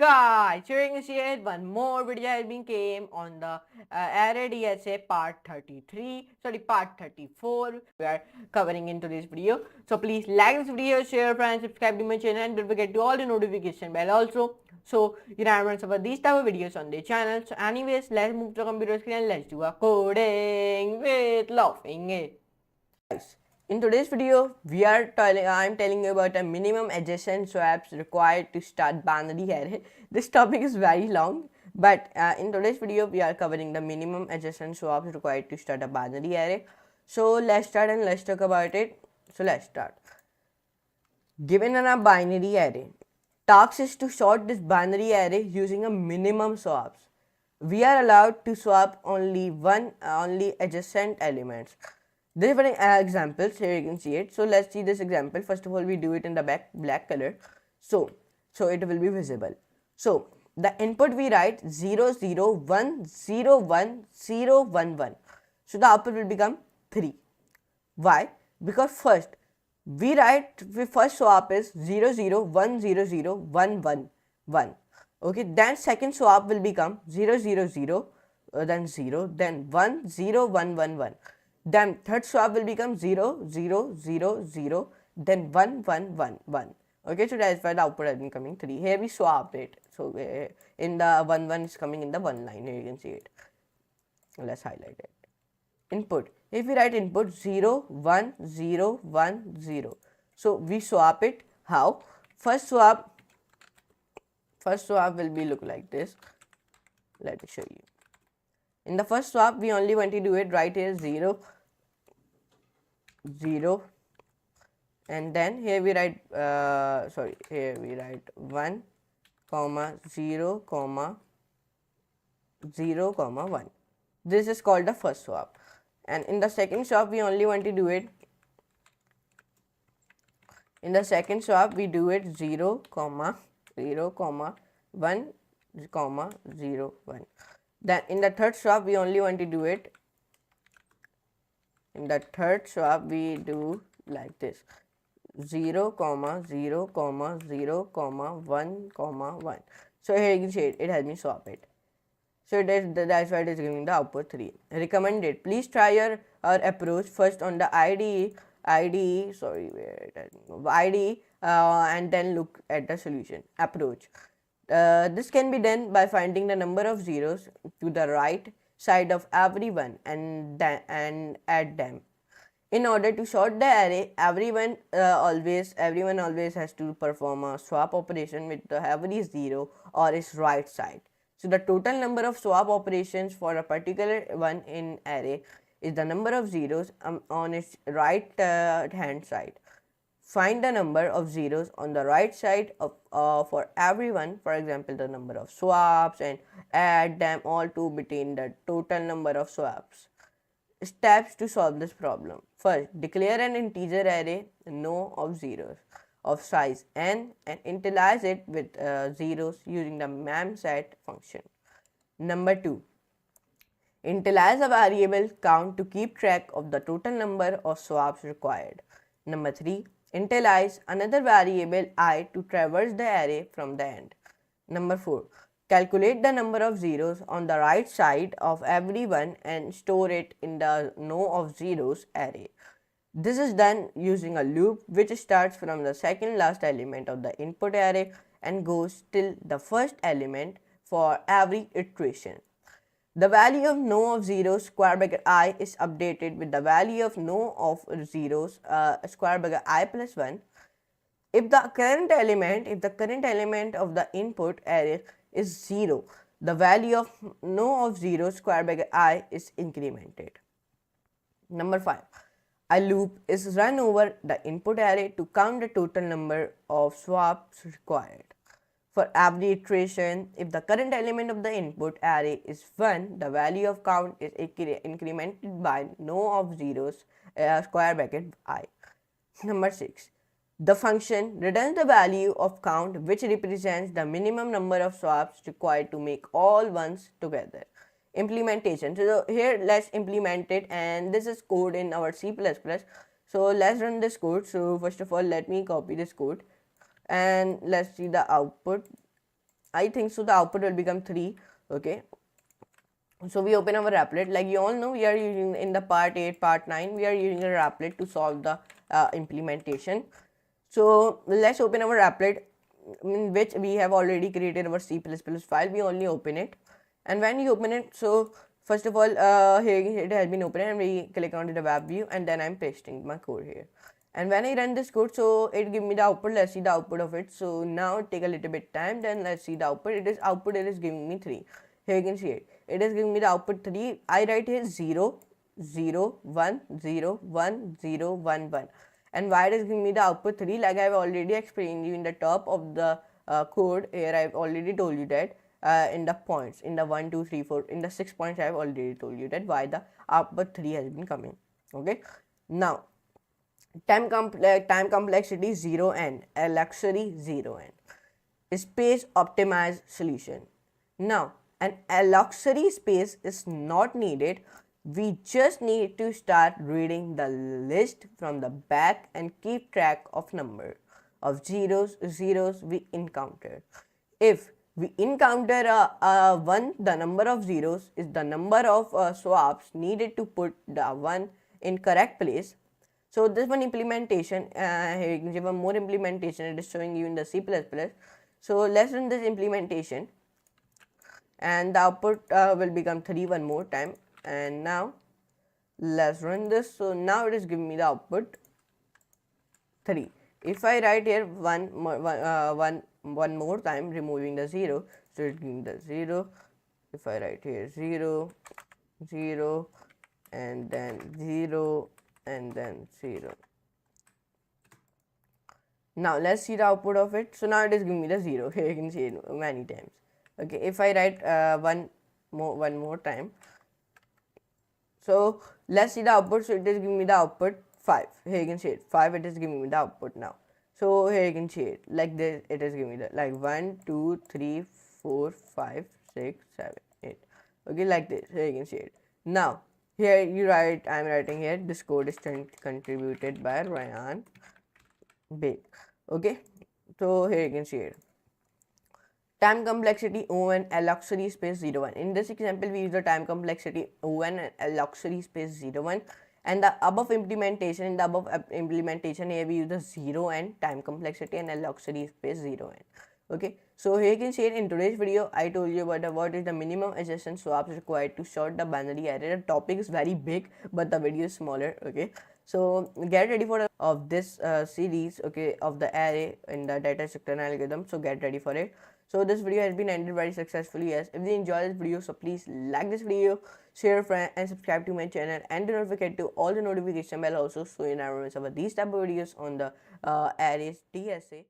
Guys, during this year, one more video has been came on the Array Dsa part 34. We are covering into this video. So please like this video, share, friends, subscribe to my channel, and don't forget to all the notification bell also. So you know about these type of videos on the channel. So anyways, let's move to computer screen and let's do a coding with laughing it. Guys, in today's video, I'm telling you about a minimum adjacent swaps required to start binary array. This topic is very long, but in today's video, we are covering the minimum adjacent swaps required to start a binary array. So let's start and let's talk about it. So let's start. Given a binary array, task is to sort this binary array using a minimum swaps. We are allowed to swap only adjacent elements. Different examples here you can see it. So let's see this example. First of all, we do it in the black color, so it will be visible. So the input we write 0 0 1 0 1 0 1 1. So the output will become 3. Why? Because first swap is 0 0 1 0 0 1 1 1. Okay, then second swap will become 0 0 0 then 0 then 1 0 1 1 1. Then third swap will become 0 0 0 0 then 1 1 1 1. Okay, so that's why the output has been coming 3. Here we swap it. So in the 1 1 is coming in the one line. Here you can see it. Let's highlight it. Input. If we write input 0 1 0 1 0. So we swap it. How? First swap will be look like this. Let me show you. In the first swap, we only want to do it right here 0 0, and then here we write 1 comma 0 comma 0 comma 1. This is called the first swap. And in the second swap, we only want to do it. In the second swap, we do it 0 comma 0 comma 1 comma 0 1. Then in the third swap, we only want to do it. In the third swap, we do like this 0 comma 0 comma 0 comma 1 comma 1. So here you can see it has been swapped. So that's why it is giving the output 3. Recommended. Please try your approach first on the IDE, and then look at the solution approach. This can be done by finding the number of zeros to the right side of every one and add them. In order to sort the array, everyone always has to perform a swap operation with the every zero or its right side. So the total number of swap operations for a particular one in array is the number of zeros on its right hand side. Find the number of zeros on the right side of for everyone, for example the number of swaps, and add them all to obtain the total number of swaps. Steps to solve this problem. First, declare an integer array no of zeros of size n and initialize it with zeros using the memset function. Number 2, initialize a variable count to keep track of the total number of swaps required. Number 3, initialize another variable I to traverse the array from the end. Number 4, calculate the number of zeros on the right side of every one and store it in the no of zeros array. This is done using a loop which starts from the second last element of the input array and goes till the first element for every iteration. The value of no of zeros square bracket I is updated with the value of no of zeros square bracket I plus 1. If the current element of the input array is 0, the value of no of zeros square bracket I is incremented. Number 5, a loop is run over the input array to count the total number of swaps required. For every iteration, if the current element of the input array is 1, the value of count is incremented by no of zeros square bracket I. Number 6, the function returns the value of count which represents the minimum number of swaps required to make all ones together. Implementation. So here let's implement it, and this is code in our C++. So let's run this code. So first of all, let me copy this code and let's see the output. I think so the output will become 3. Okay, so we open our applet. Like you all know, we are using in the part 8, part 9, we are using a applet to solve the implementation. So let's open our applet, in which we have already created our C++ file. We only open it, and when you open it, so first of all, here it has been opened, and we click on the web view, and then I'm pasting my code here. And when I run this code, so it give me the output. Let's see the output of it. So now take a little bit time, then let's see the output. It is giving me 3. Here you can see it. It is giving me the output 3. I write here 0, 0, 1, 0, 1, 0, 1, 1. And why it is giving me the output 3? Like I have already explained you in the top of the code here. I have already told you that in the points, in the 1, 2, 3, 4, in the 6 points, I have already told you that why the output 3 has been coming. Okay. Now, time complexity 0n, a luxury 0n, space optimized solution. Now, an luxury space is not needed. We just need to start reading the list from the back and keep track of number of zeros we encounter. If we encounter a 1, the number of zeros is the number of swaps needed to put the 1 in correct place. So this one implementation, here you can see one more implementation. It is showing you in the C++. So let's run this implementation, and the output will become 3 one more time. And now let's run this. So now it is giving me the output 3. If I write here one more time, removing the 0, so it gives the 0. If I write here 0, 0, and then 0, and then 0. Now let's see the output of it. So now it is giving me the 0. Here you can see it many times. Okay, if I write one more time, so let's see the output. So it is giving me the output 5. Here you can see it 5. It is giving me the output now. So here you can see it like this. It is giving me the like 1, 2, 3, 4, 5, 6, 7, 8. Okay, like this. Here you can see it. Now here you write. I'm writing here. This code is contributed by Ryan Bake. Okay, so here you can see it. Time complexity O(n), a luxury space 0(1). In this example, we use the time complexity O(n), a luxury space 0(1). And the above implementation, here we use the 0(n), time complexity, and a luxury space 0(n). Okay, so here you can see it. In today's video, I told you about what is the minimum adjacent swaps required to sort the binary array. The topic is very big, but the video is smaller. Okay, so get ready for of this series. Okay, of the array in the data structure algorithm. So get ready for it. So this video has been ended very successfully. Yes, if you enjoy this video, so please like this video, share, friend, and subscribe to my channel, and do not forget to all the notification bell also, so you never miss about these type of videos on the Array Dsa.